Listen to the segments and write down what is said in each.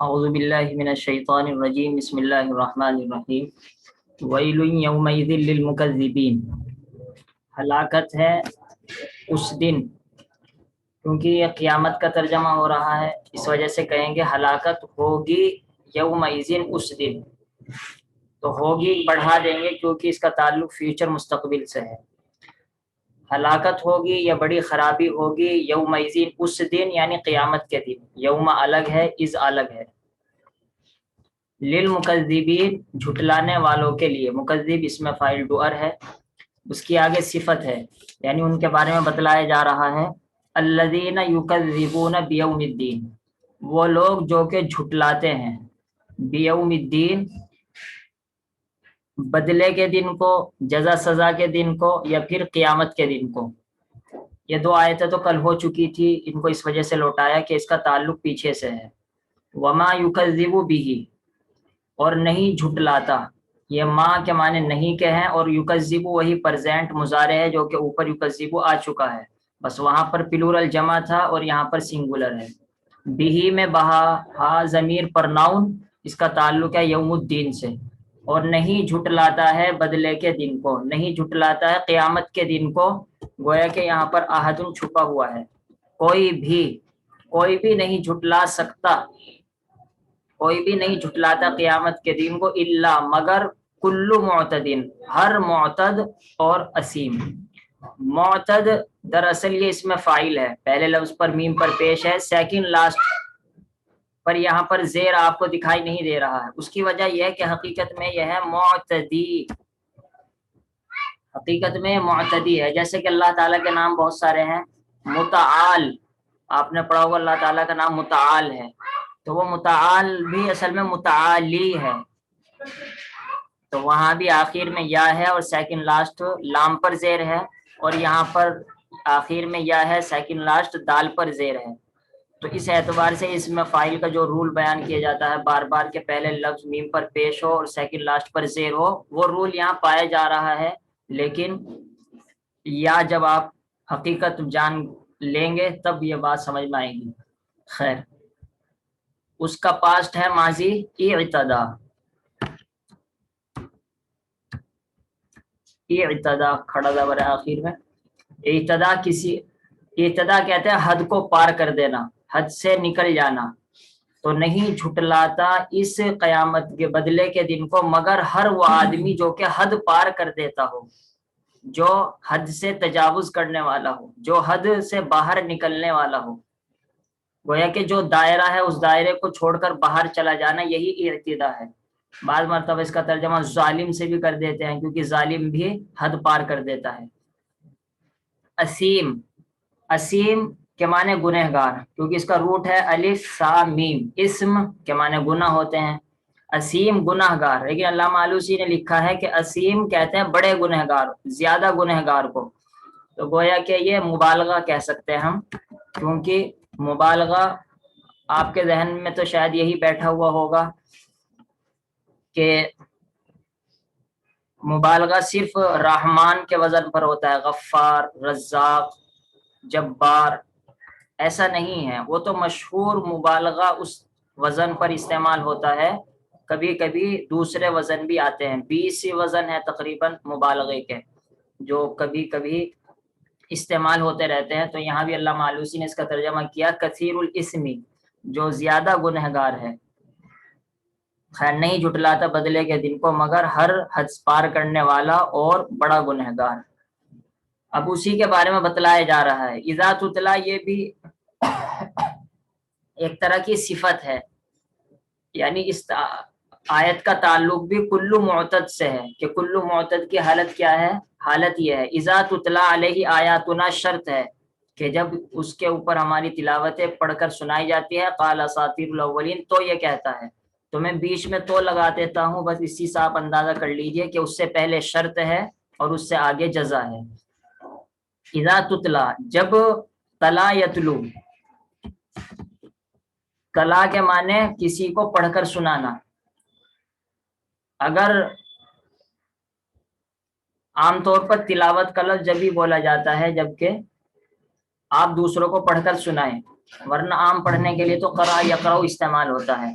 اعوذ باللہ من الشیطان الرجیم بسم اللہ الرحمن الرحیم ویل یومئذ للمکذبین، ہلاکت ہے اس دن، کیونکہ یہ قیامت کا ترجمہ ہو رہا ہے، اس وجہ سے کہیں گے ہلاکت ہوگی یومئذ اس دن، تو ہوگی بڑھا دیں گے کیونکہ اس کا تعلق فیوچر مستقبل سے ہے۔ ہلاکت ہوگی یا بڑی خرابی ہوگی یومئذ اس دن، یعنی قیامت کے دن۔ یوم الگ ہے، از الگ ہے۔ للمکذبین، جھٹلانے والوں کے لیے۔ مکذب اس میں فاعل ڈوئر ہے، اس کی آگے صفت ہے، یعنی ان کے بارے میں بتلایا جا رہا ہے الذین یکذبون بیوم الدین، وہ لوگ جو کہ جھٹلاتے ہیں بیوم الدین، بدلے کے دن کو، جزا سزا کے دن کو، یا پھر قیامت کے دن کو۔ یہ دو آیتیں تو کل ہو چکی تھی، ان کو اس وجہ سے لوٹایا کہ اس کا تعلق پیچھے سے ہے۔ وما یکذب بہ، اور نہیں جھٹلاتا، یہ ما کے معنی نہیں کے ہیں، اور یکذب وہی پرزینٹ مضارع ہے جو کہ اوپر یکذب آ چکا ہے، بس وہاں پر پلورل جمع تھا اور یہاں پر سنگولر ہے۔ بہی میں بہا، ہا ضمیر پر ناؤن، اس کا تعلق ہے یوم الدین سے، اور نہیں جھٹلاتا ہے بدلے کے دن کو، نہیں جھٹلاتا ہے قیامت کے دن کو۔ گویا کہ یہاں پر احدن چھپا ہوا ہے، کوئی بھی نہیں جھٹلا سکتا، کوئی بھی نہیں جھٹلاتا قیامت کے دن کو، الا مگر کل معتدن، ہر معتد اور اسیم۔ معتد دراصل یہ اس میں فاعل ہے، پہلے لفظ پر میم پر پیش ہے، سیکنڈ لاسٹ پر یہاں پر زیر آپ کو دکھائی نہیں دے رہا ہے۔ اس کی وجہ یہ ہے کہ حقیقت میں یہ ہے معتدی، حقیقت میں معتدی ہے۔ جیسے کہ اللہ تعالیٰ کے نام بہت سارے ہیں، متعال، آپ نے پڑھا ہوگا اللہ تعالیٰ کا نام متعال ہے، تو وہ متعال بھی اصل میں متعالی ہے، تو وہاں بھی آخر میں یا ہے اور سیکنڈ لاسٹ لام پر زیر ہے، اور یہاں پر آخر میں یا ہے سیکنڈ لاسٹ دال پر زیر ہے۔ تو اس اعتبار سے اس میں فاعل کا جو رول بیان کیا جاتا ہے بار بار کے پہلے لفظ میم پر پیش ہو اور سیکنڈ لاسٹ پر زیر ہو، وہ رول یہاں پایا جا رہا ہے، لیکن یا جب آپ حقیقت جان لیں گے تب یہ بات سمجھ میں آئے گی۔ خیر، اس کا پاسٹ ہے ماضی اعتدا، اعتدا کھڑا زبر ہے آخر میں۔ اعتدا کسی، اعتدا کہتے ہیں حد کو پار کر دینا، حد سے نکل جانا۔ تو نہیں جھٹلاتا اس قیامت کے بدلے کے دن کو مگر ہر وہ آدمی جو کہ حد پار کر دیتا ہو، جو حد سے تجاوز کرنے والا ہو، جو حد سے باہر نکلنے والا ہو۔ گویا کہ جو دائرہ ہے اس دائرے کو چھوڑ کر باہر چلا جانا، یہی اعتدا ہے۔ بعض مرتبہ اس کا ترجمہ ظالم سے بھی کر دیتے ہیں، کیونکہ ظالم بھی حد پار کر دیتا ہے۔ اسیم، اسیم کے معنی گنہگار، کیونکہ اس کا روٹ ہے الف سا میم، اسم کے معنی گناہ ہوتے ہیں، اسیم گناہ گار۔ لیکن علامہ آلوسی نے لکھا ہے کہ اسیم کہتے ہیں بڑے گنہگار، زیادہ گنہگار کو، تو گویا کہ یہ مبالغہ کہہ سکتے ہیں ہم، کیونکہ مبالغہ آپ کے ذہن میں تو شاید یہی بیٹھا ہوا ہوگا کہ مبالغہ صرف رحمان کے وزن پر ہوتا ہے، غفار، رزاق، جبار، ایسا نہیں ہے، وہ تو مشہور مبالغہ اس وزن پر استعمال ہوتا ہے، کبھی کبھی دوسرے وزن بھی آتے ہیں، 20 وزن ہے تقریباً مبالغے کے جو کبھی کبھی استعمال ہوتے رہتے ہیں۔ تو یہاں بھی علامہ آلوسی نے اس کا ترجمہ کیا کثیر الاسمی، جو زیادہ گنہگار ہے۔ خیر، نہیں جھٹلاتا بدلے کے دن کو مگر ہر حد پار کرنے والا اور بڑا گنہگار۔ اب اسی کے بارے میں بتلایا جا رہا ہے۔ اذا تتلا، یہ بھی ایک طرح کی صفت ہے، یعنی اس آیت کا تعلق بھی کل معتد سے ہے، کہ کل معتد کی حالت کیا ہے؟ حالت یہ ہے اذا تتلا علیہ آیاتنا، شرط ہے کہ جب اس کے اوپر ہماری تلاوتیں پڑھ کر سنائی جاتی ہے، قال اساطیر الاولین، تو یہ کہتا ہے، تو میں بیچ میں تو لگا دیتا ہوں، بس اسی سے آپ اندازہ کر لیجئے کہ اس سے پہلے شرط ہے اور اس سے آگے جزا ہے۔ اذا تتلا، جب تلا یتلو، تلا کے معنی کسی کو پڑھ کر سنانا۔ اگر عام طور پر تلاوت کا لفظ جب بھی بولا جاتا ہے جبکہ آپ دوسروں کو پڑھ کر سنائیں، ورنہ عام پڑھنے کے لیے تو قرأ یقرأ استعمال ہوتا ہے۔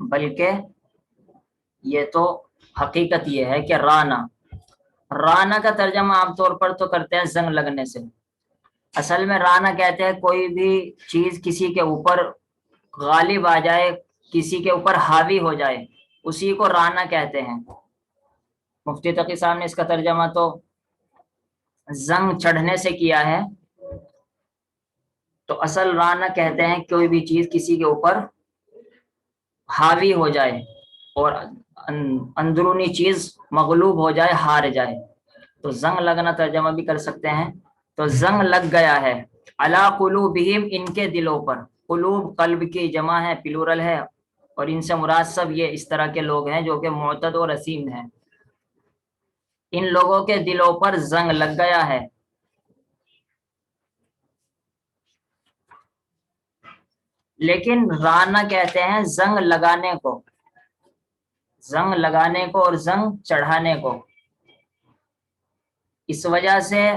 بلکہ یہ تو حقیقت یہ ہے کہ رانا کا ترجمہ عام طور پر تو کرتے ہیں زنگ لگنے سے. اصل میں رانا کہتے ہیں کوئی بھی چیز کسی کے اوپر غالب آ جائے، کسی کے اوپر حاوی ہو جائے، اسی کو رانا کہتے ہیں. مفتی تقی صاحب نے اس کا ترجمہ تو زنگ چڑھنے سے کیا ہے. تو اصل رانا کہتے ہیں کوئی بھی چیز کسی کے اوپر حاوی ہو جائے اور اندرونی چیز مغلوب ہو جائے، ہار جائے، تو زنگ لگنا ترجمہ بھی کر سکتے ہیں. تو زنگ لگ گیا ہے علی قلوبہم، ان کے دلوں پر. قلوب قلب کی جمع ہے، پلورل ہے، اور ان سے مراد سب یہ اس طرح کے لوگ ہیں جو کہ معتد اور اسیم ہیں. ان لوگوں کے دلوں پر زنگ لگ گیا ہے. لیکن رانا کہتے ہیں زنگ لگانے کو، زنگ لگانے کو اور زنگ چڑھانے کو. اس وجہ سے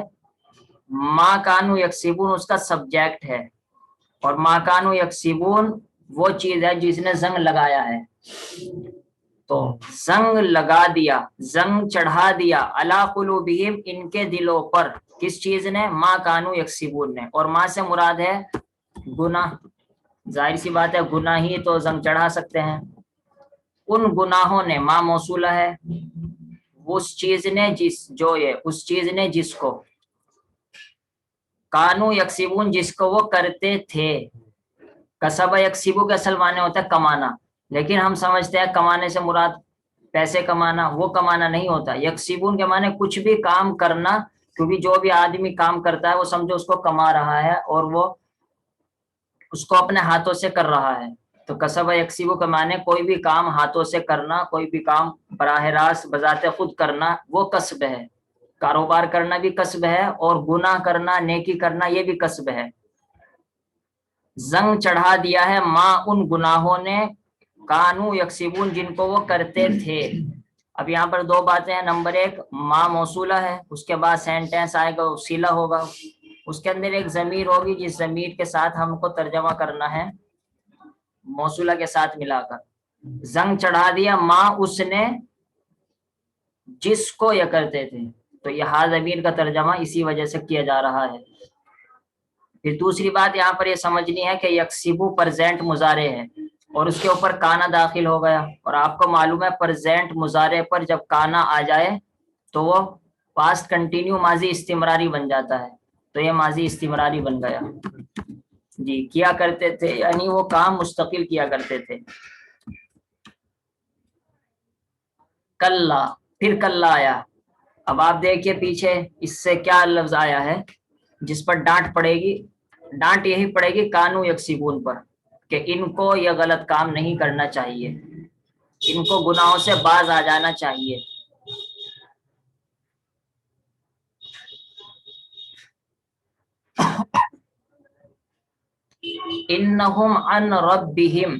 ما کانو یکسبون اس کا سبجیکٹ ہے، اور ما کانو یکسبون وہ چیز ہے جس نے زنگ لگایا ہے. تو زنگ لگا دیا، زنگ چڑھا دیا علی قلوبہم، ان کے دلوں پر. کس چیز نے؟ ما کانو یکسبون نے. اور ما سے مراد ہے گناہ. ظاہر سی بات ہے گناہ ہی تو زنگ چڑھا سکتے ہیں. ان گناہوں نے، ما موصولہ ہے، اس چیز نے اس چیز نے جس کو، کانو یکسبون جس کو وہ کرتے تھے. کسب یکسبو کے اصل معنی ہوتا ہے کمانا، لیکن ہم سمجھتے ہیں کمانے سے مراد پیسے کمانا، وہ کمانا نہیں ہوتا. یکسبون کے معنی کچھ بھی کام کرنا، کیونکہ جو بھی آدمی کام کرتا ہے وہ سمجھو اس کو کما رہا ہے اور وہ اس کو اپنے ہاتھوں سے کر رہا ہے. تو کسب یکسبو کے معنی کوئی بھی کام ہاتھوں سے کرنا، کوئی بھی کام براہ راست بذات خود کرنا، وہ کسب ہے. کاروبار کرنا بھی کسب ہے، اور گناہ کرنا، نیکی کرنا، یہ بھی کسب ہے. زنگ چڑھا دیا ہے ما ان گناہوں نے، کانو یکسبون جن کو وہ کرتے تھے. اب یہاں پر دو باتیں ہیں. نمبر ایک، ما موصولہ ہے، اس کے بعد سینٹینس آئے گا، صلہ ہوگا، اس کے اندر ایک ضمیر ہوگی جس ضمیر کے ساتھ ہم کو ترجمہ کرنا ہے موصولہ کے ساتھ ملا کر. زنگ چڑھا دیا ما اس نے، جس کو یہ کرتے تھے. تو یہ ہا ضمیر کا ترجمہ اسی وجہ سے کیا جا رہا ہے. پھر دوسری بات یہاں پر یہ سمجھنی ہے کہ یکسبو پرزینٹ مضارع ہے اور اس کے اوپر کانا داخل ہو گیا، اور آپ کو معلوم ہے پرزینٹ مضارع پر جب کانا آ جائے تو وہ پاسٹ کنٹینیو ماضی استمراری بن جاتا ہے. تو یہ ماضی استمراری بن گیا. جی، کیا کرتے تھے یعنی وہ کام مستقل کیا کرتے تھے. کلا، پھر کلا آیا. اب آپ دیکھیے پیچھے اس سے کیا لفظ آیا ہے جس پر ڈانٹ پڑے گی. ڈانٹ یہی پڑے گی کانو یکسبون پر، کہ ان کو یہ غلط کام نہیں کرنا چاہیے، ان کو گناہوں سے باز آ جانا چاہیے. انہم عن ربہم.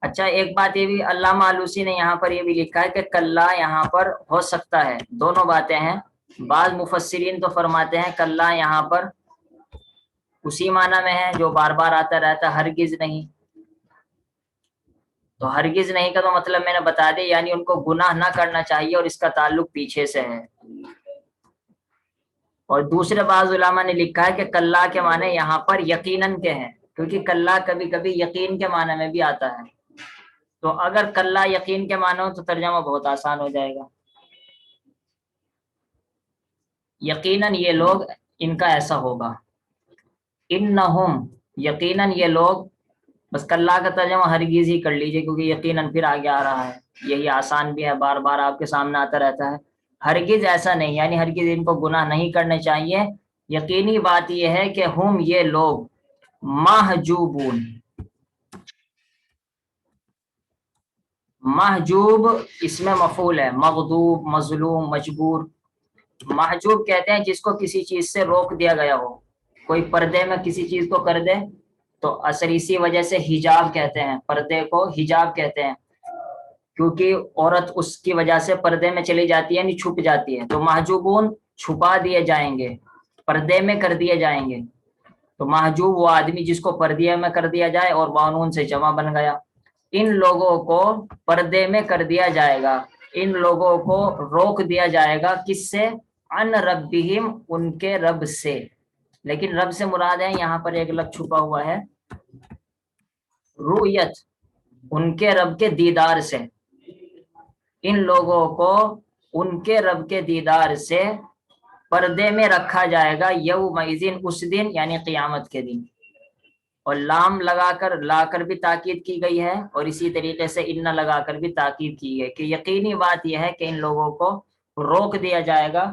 اچھا، ایک بات یہ بھی علامہ آلوسی نے یہاں پر یہ بھی لکھا ہے کہ کلا یہاں پر ہو سکتا ہے. دونوں باتیں ہیں. بعض مفسرین تو فرماتے ہیں کلا یہاں پر اسی معنی میں ہے جو بار بار آتا رہتا، ہرگز نہیں. تو ہرگز نہیں کا تو مطلب میں نے بتا دیا، یعنی ان کو گناہ نہ کرنا چاہیے، اور اس کا تعلق پیچھے سے ہے. اور دوسرے بعض علماء نے لکھا ہے کہ کلا کے معنی یہاں پر یقیناً کے ہیں، کیونکہ کلا کبھی کبھی یقین کے معنی میں بھی آتا ہے. تو اگر کلا یقین کے معنی ہو تو ترجمہ بہت آسان ہو جائے گا. یقیناً یہ لوگ، ان کا ایسا ہوگا. انہم، یقیناً یہ لوگ. بس کلا کا ترجمہ ہرگز ہی کر لیجئے، کیونکہ یقیناً پھر آگے آ رہا ہے. یہی آسان بھی ہے، بار بار آپ کے سامنے آتا رہتا ہے. ہرگز ایسا نہیں، یعنی ہرگز ان کو گناہ نہیں کرنے چاہیے. یقینی بات یہ ہے کہ ہم یہ لوگ محجوبون. محجوب اس میں مفعول ہے، مغضوب، مظلوم، مجبور. محجوب کہتے ہیں جس کو کسی چیز سے روک دیا گیا ہو. کوئی پردے میں کسی چیز کو کر دے تو اثر اسی وجہ سے حجاب کہتے ہیں، پردے کو حجاب کہتے ہیں، کیونکہ عورت اس کی وجہ سے پردے میں چلی جاتی ہے، یعنی چھپ جاتی ہے. تو محجوبون چھپا دیے جائیں گے، پردے میں کر دیے جائیں گے. تو محجوب وہ آدمی جس کو پردے میں کر دیا جائے، اور بانون سے جمع بن گیا. ان لوگوں کو پردے میں کر دیا جائے گا، ان لوگوں کو روک دیا جائے گا، کس سے؟ عن ربہم، ان کے رب سے. لیکن رب سے مراد ہے یہاں پر ایک لفظ چھپا ہوا ہے، رؤیت، ان کے رب کے دیدار سے. ان لوگوں کو ان کے رب کے دیدار سے پردے میں رکھا جائے گا، یومئذ، اس دن، یعنی قیامت کے دن. اور لام لا کر بھی تاکید کی گئی ہے، اور اسی طریقے سے ان لگا کر بھی تاکید کی ہے کہ یقینی بات یہ ہے کہ ان لوگوں کو روک دیا جائے گا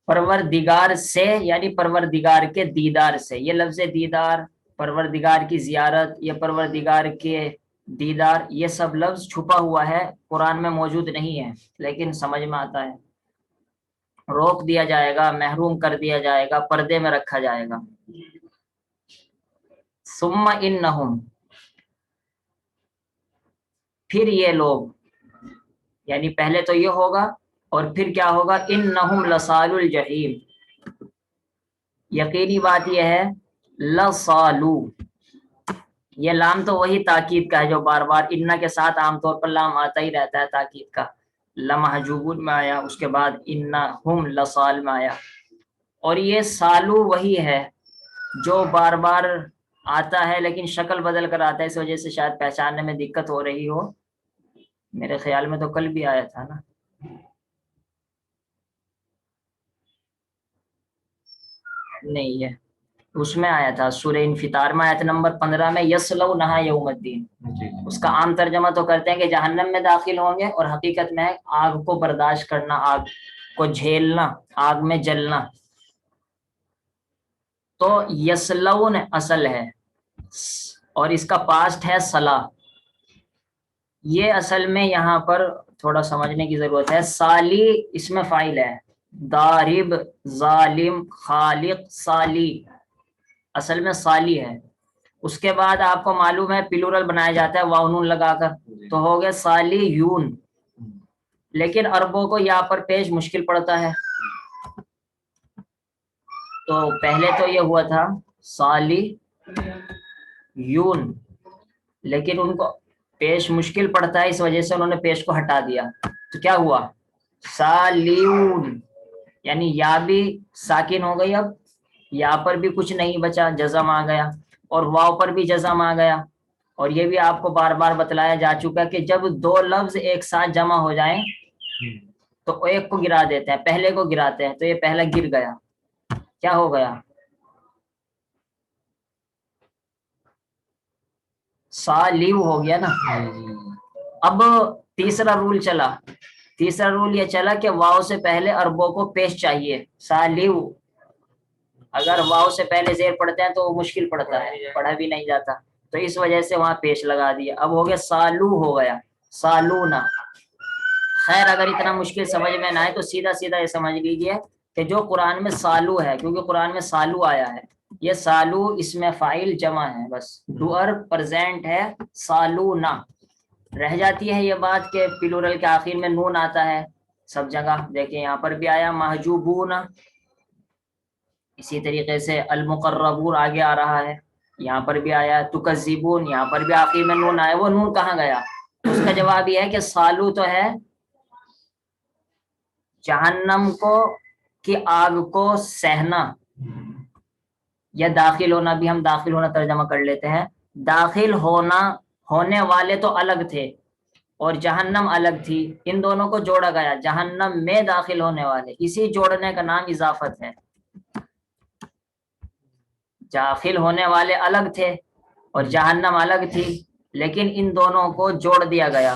پروردگار سے، یعنی پروردگار کے دیدار سے. یہ لفظ دیدار، پروردگار کی زیارت، یا پروردگار کے دیدار، یہ سب لفظ چھپا ہوا ہے، قرآن میں موجود نہیں ہے، لیکن سمجھ میں آتا ہے. روک دیا جائے گا، محروم کر دیا جائے گا، پردے میں رکھا جائے گا. ثم انہم، پھر یہ لوگ، یعنی پہلے تو یہ ہوگا اور پھر کیا ہوگا؟ انہم لصال الجحیم، یقینی بات یہ ہے، لصالو، یہ لام تو وہی تاکید کا ہے جو بار بار ان کے ساتھ عام طور پر لام آتا ہی رہتا ہے تاکید کا. لمحجوبون میں آیا، اس کے بعد انہم لصال میں آیا. اور یہ سالو وہی ہے جو بار بار آتا ہے لیکن شکل بدل کر آتا ہے، اس وجہ سے شاید پہچاننے میں دقت ہو رہی ہو. میرے خیال میں تو کل بھی آیا تھا نا. نہیں، ہے اس میں آیا تھا سورہ انفطار میں، آیت نمبر 15 میں، یصلونہا یوم الدین. اس کا عام ترجمہ تو کرتے ہیں کہ جہنم میں داخل ہوں گے، اور حقیقت میں آگ کو برداشت کرنا، آگ کو جھیلنا، آگ میں جلنا. تو یصلون اصل ہے، اور اس کا پاسٹ ہے صلا. یہ اصل میں یہاں پر تھوڑا سمجھنے کی ضرورت ہے. سالی اس میں فاعل ہے، دارب، ظالم، خالق، سالی، اصل میں سالی ہے. اس کے بعد آپ کو معلوم ہے پلورل بنایا جاتا ہے واو نون لگا کر، تو ہو گیا سالی یون. لیکن عربوں کو یہاں پر پیش مشکل پڑتا ہے، تو پہلے تو یہ ہوا تھا سالی یون، لیکن ان کو پیش مشکل پڑتا ہے، اس وجہ سے انہوں نے پیش کو ہٹا دیا. تو کیا ہوا؟ سالیون، یعنی یا بھی ساکن ہو گئی، اب یا پر بھی کچھ نہیں بچا، جزم آ گیا، اور واو پر بھی جزم آ گیا. اور یہ بھی آپ کو بار بار بتلایا جا چکا کہ جب دو لفظ ایک ساتھ جمع ہو جائیں تو ایک کو گرا دیتے ہیں، پہلے کو گراتے ہیں. تو یہ پہلا گر گیا، کیا ہو گیا؟ سالیو ہو گیا نا. اب تیسرا رول چلا، تیسرا رول یہ چلا کہ واو سے پہلے عربوں کو پیش چاہیے. سالیو، اگر واو سے پہلے زیر پڑھتے ہیں تو وہ مشکل پڑتا ہے، پڑھا بھی نہیں جاتا، تو اس وجہ سے وہاں پیش لگا دیا. اب ہو گیا سالو، ہو گیا سالونا. خیر اگر اتنا مشکل سمجھ میں نہ آئے تو سیدھا سیدھا یہ سمجھ لیجیے کہ جو قرآن میں سالو ہے، کیونکہ قرآن میں سالو آیا ہے، یہ سالو اس میں فاعل جمع ہے، بس ڈوئر پرزینٹ ہے، سالونا. رہ جاتی ہے یہ بات کہ پلورل کے آخر میں نون آتا ہے سب جگہ، دیکھیں یہاں پر بھی آیا محجوبون. اسی طریقے سے المقربون آگے آ رہا ہے، یہاں پر بھی آیا تکذبون، یہاں پر بھی آخر میں نون آیا. وہ نون کہاں گیا؟ اس کا جواب یہ ہے کہ سالو تو ہے جہنم کو کی آگ کو سہنا، یا داخل ہونا بھی ہم داخل ہونا ترجمہ کر لیتے ہیں. داخل ہونا، ہونے والے تو الگ تھے اور جہنم الگ تھی، ان دونوں کو جوڑا گیا، جہنم میں داخل ہونے والے. اسی جوڑنے کا نام اضافت ہے. داخل ہونے والے الگ تھے اور جہنم الگ تھی، لیکن ان دونوں کو جوڑ دیا گیا،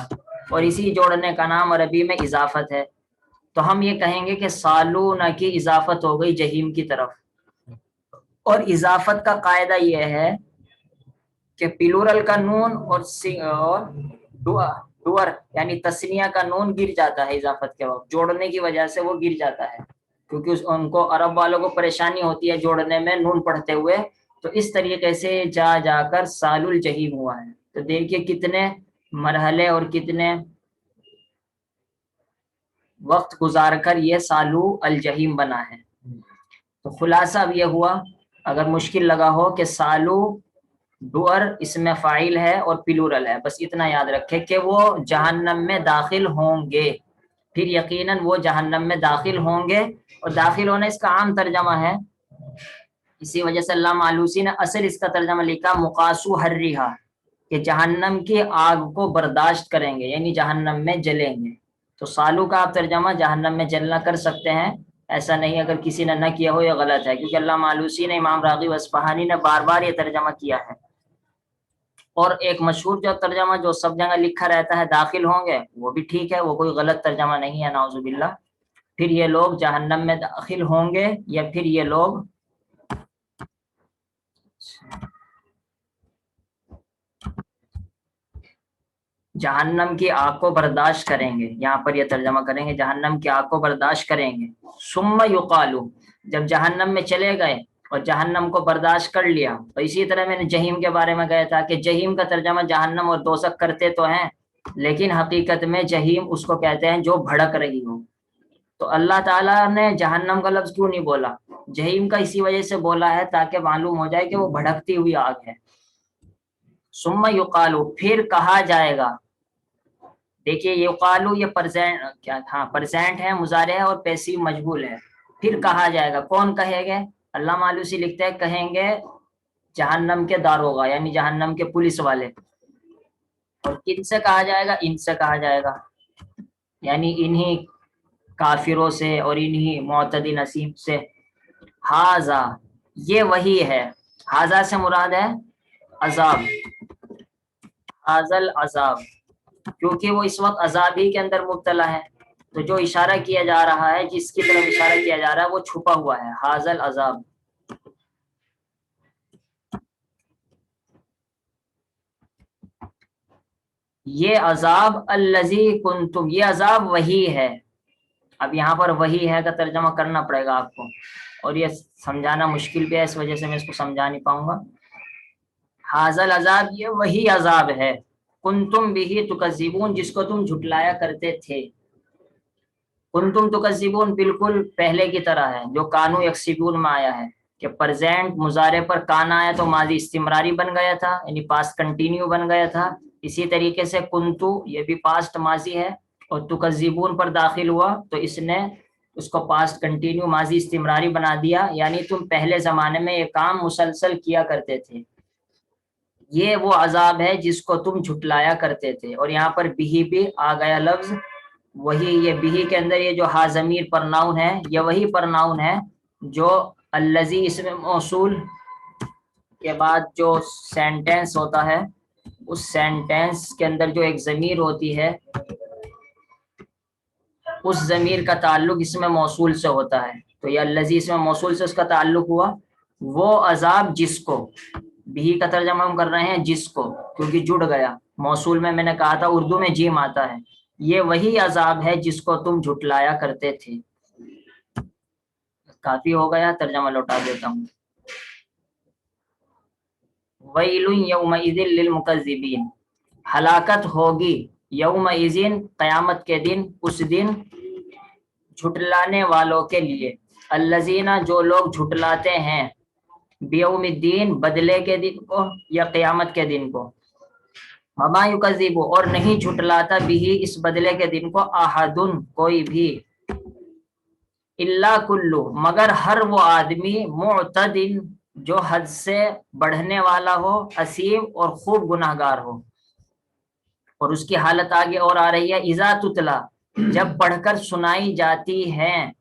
اور اسی جوڑنے کا نام عربی میں اضافت ہے. تو ہم یہ کہیں گے کہ سالون کی اضافت ہو گئی جہیم کی طرف. اور اضافت کا قاعدہ یہ ہے کہ پلورل کا نون اور ڈور یعنی تسنیہ کا نون گر جاتا ہے اضافت کے وقت، جوڑنے کی وجہ سے وہ گر جاتا ہے، کیونکہ ان کو عرب والوں کو پریشانی ہوتی ہے جوڑنے میں نون پڑھتے ہوئے. تو اس طریقے سے جا جا کر سال الجحیم ہوا ہے. تو دیکھیے کتنے مرحلے اور کتنے وقت گزار کر یہ سالو الجحیم بنا ہے۔ تو خلاصہ اب یہ ہوا، اگر مشکل لگا ہو کہ سالو ڈوئر اس میں فاعل ہے اور پلورل ہے، بس اتنا یاد رکھے کہ وہ جہنم میں داخل ہوں گے، پھر یقیناً وہ جہنم میں داخل ہوں گے، اور داخل ہونا اس کا عام ترجمہ ہے، اسی وجہ سے علامہ آلوسی نے اصل اس کا ترجمہ لکھا مقاسو حریہا، کہ جہنم کی آگ کو برداشت کریں گے، یعنی جہنم میں جلیں گے۔ تو سالو کا آپ ترجمہ جہنم میں جلنا کر سکتے ہیں، ایسا نہیں اگر کسی نے نہ کیا ہو یہ غلط ہے، کیونکہ علامہ آلوسی نے، امام راغب اصفہانی نے بار بار یہ ترجمہ کیا ہے۔ اور ایک مشہور جو ترجمہ جو سب جگہ لکھا رہتا ہے داخل ہوں گے، وہ بھی ٹھیک ہے، وہ کوئی غلط ترجمہ نہیں ہے، نعوذ باللہ۔ پھر یہ لوگ جہنم میں داخل ہوں گے، یا پھر یہ لوگ جہنم کی آگ کو برداشت کریں گے، یہاں پر یہ ترجمہ کریں گے جہنم کی آگ کو برداشت کریں گے۔ ثم یقالو، جب جہنم میں چلے گئے اور جہنم کو برداشت کر لیا، تو اسی طرح میں نے جہیم کے بارے میں گیا تھا کہ جہیم کا ترجمہ جہنم اور دوزخ کرتے تو ہیں، لیکن حقیقت میں جہیم اس کو کہتے ہیں جو بھڑک رہی ہو۔ تو اللہ تعالیٰ نے جہنم کا لفظ کیوں نہیں بولا؟ جہیم کا اسی وجہ سے بولا ہے تاکہ معلوم ہو جائے کہ وہ بھڑکتی ہوئی آگ ہے۔ ثم یقالو، پھر کہا جائے گا، دیکھیے یقالو یہ پرزینٹ کیا تھا، پرزینٹ ہے، مضارع ہے اور پیسیو مجہول ہے۔ پھر کہا جائے گا، کون کہے گے؟ علامہ آلوسی لکھتے ہیں کہیں گے جہنم کے داروغہ، یعنی جہنم کے پولیس والے۔ اور کن سے کہا جائے گا؟ ان سے کہا جائے گا، یعنی انہی کافروں سے اور انہی معتدی نصیب سے۔ ہاذا، یہ وہی ہے، ہاذا سے مراد ہے عذاب، ہاذل عذاب، کیونکہ وہ اس وقت عذاب ہی کے اندر مبتلا ہے، تو جو اشارہ کیا جا رہا ہے، جس کی طرف اشارہ کیا جا رہا ہے وہ چھپا ہوا ہے، ہاذل عذاب۔ یہ عذاب الذی کنتم، یہ عذاب وہی ہے۔ اب یہاں پر وہی ہے کا ترجمہ کرنا پڑے گا آپ کو، اور یہ سمجھانا مشکل بھی ہے، اس وجہ سے میں اس کو سمجھا نہیں پاؤں گا۔ حاضل عذاب، یہ وہی عذاب ہے، کنتم بہ تکذبون، جس کو تم جھٹلایا کرتے تھے۔ کنتم تکذبون بالکل پہلے کی طرح ہے جو کانو یکسبون میں آیا ہے، کہ پرزینٹ مضارع پر کان آیا تو ماضی استمراری بن گیا تھا، یعنی پاسٹ کنٹینیو بن گیا تھا۔ اسی طریقے سے کنتو یہ بھی پاسٹ ماضی ہے، اور تکذبون پر داخل ہوا تو اس نے اس کو پاسٹ کنٹینیو ماضی استمراری بنا دیا، یعنی تم پہلے زمانے میں یہ کام مسلسل کیا کرتے تھے۔ یہ وہ عذاب ہے جس کو تم جھٹلایا کرتے تھے۔ اور یہاں پر بھی آ گیا لفظ وہی، یہ بھی کے اندر یہ جو ہا ضمیر پرناؤن ہے، یہ وہی پرناؤن ہے جو الذی اسم موصول کے بعد جو سینٹینس ہوتا ہے، اس سینٹینس کے اندر جو ایک ضمیر ہوتی ہے، اس ضمیر کا تعلق اسم موصول سے ہوتا ہے۔ تو یہ الذی اسم موصول سے اس کا تعلق ہوا، وہ عذاب جس کو، بھی کا ترجمہ ہم کر رہے ہیں جس کو، کیونکہ جڑ گیا موصول میں نے کہا تھا اردو میں جیم آتا ہے، یہ وہی عذاب ہے جس کو تم جھٹلایا کرتے تھے۔ کافی ہو گیا، ترجمہ لوٹا دیتا ہوں۔ ویل یومئذ للمکذبین، ہلاکت ہوگی یومئذ قیامت کے دن، اس دن جھٹلانے والوں کے لیے، الذین جو لوگ جھٹلاتے ہیں، بیوم الدین بدلے کے دن کو یا قیامت کے دن کو، وما یکذب اور نہیں جھٹلاتا بھی اس بدلے کے دن کو، احد کوئی بھی، الا کلو مگر ہر وہ آدمی، معتد جو حد سے بڑھنے والا ہو، اسیم اور خوب گناہگار ہو۔ اور اس کی حالت آگے اور آ رہی ہے، اذا تتلا جب پڑھ کر سنائی جاتی ہیں،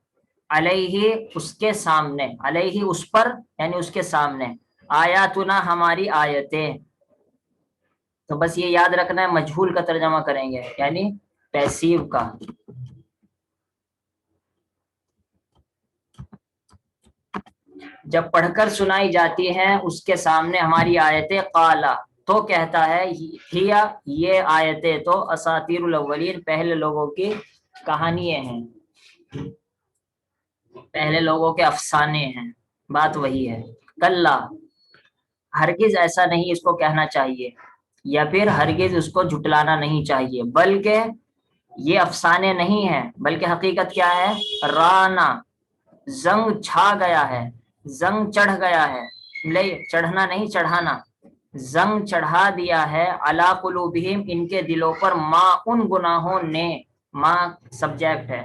علیہ اس کے سامنے، علیہ اس پر یعنی اس کے سامنے، آیاتنا ہماری آیتیں۔ تو بس یہ یاد رکھنا ہے، مجہول کا ترجمہ کریں گے یعنی پیسیو کا۔ جب پڑھ کر سنائی جاتی ہیں اس کے سامنے ہماری آیتیں، قالا تو کہتا ہے، ہیا یہ آیتیں تو اساطیر الاولین پہلے لوگوں کی کہانیاں ہیں، پہلے لوگوں کے افسانے ہیں، بات وہی ہے۔ کلا ہرگز ایسا نہیں اس کو کہنا چاہیے، یا پھر ہرگز اس کو جھٹلانا نہیں چاہیے، بلکہ یہ افسانے نہیں ہیں بلکہ حقیقت کیا ہے؟ رانا، زنگ چھا گیا ہے، زنگ چڑھ گیا ہے، لے چڑھنا نہیں چڑھانا، زنگ چڑھا دیا ہے علی قلوبہم ان کے دلوں پر، ما ان گناہوں نے، ما سبجیکٹ ہے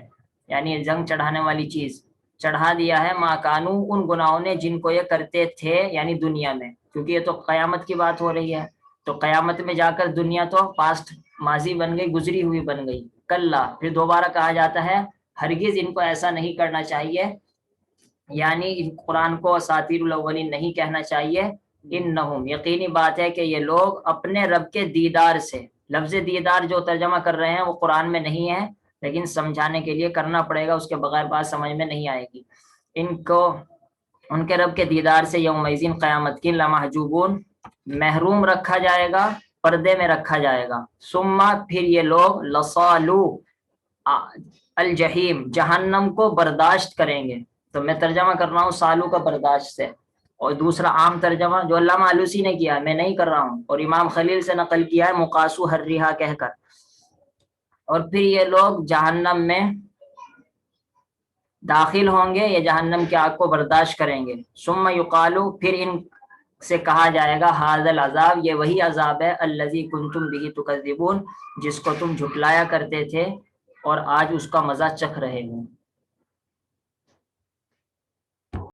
یعنی زنگ چڑھانے والی چیز، چڑھا دیا ہے ما کانو ان گناہوں نے جن کو یہ کرتے تھے یعنی دنیا میں، کیونکہ یہ تو قیامت کی بات ہو رہی ہے، تو قیامت میں جا کر دنیا تو پاسٹ ماضی بن گئی، گزری ہوئی بن گئی، کلا پھر دوبارہ کہا جاتا ہے ہرگز ان کو ایسا نہیں کرنا چاہیے، یعنی قرآن کو اساطیر الاولین نہیں کہنا چاہیے، انہم یقینی بات ہے کہ یہ لوگ اپنے رب کے دیدار سے، لفظ دیدار جو ترجمہ کر رہے ہیں وہ قرآن میں نہیں ہے لیکن سمجھانے کے لیے کرنا پڑے گا، اس کے بغیر بات سمجھ میں نہیں آئے گی، ان کو ان کے رب کے دیدار سے یومئذ قیامت کی لمحجوبون محروم رکھا جائے گا، پردے میں رکھا جائے گا، ثم پھر یہ لوگ لصالو الجحیم جہنم کو برداشت کریں گے، تو میں ترجمہ کر رہا ہوں سالو کا برداشت سے، اور دوسرا عام ترجمہ جو علامہ آلوسی نے کیا ہے میں نہیں کر رہا ہوں، اور امام خلیل سے نقل کیا ہے مقاسو حریہا کہہ کر، اور پھر یہ لوگ جہنم میں داخل ہوں گے، یہ جہنم کی آگ کو برداشت کریں گے، ثم یقالو پھر ان سے کہا جائے گا ھذا العذاب یہ وہی عذاب ہے الذی کنتم بہ تکذبون جس کو تم جھٹلایا کرتے تھے اور آج اس کا مزہ چکھ رہے ہو۔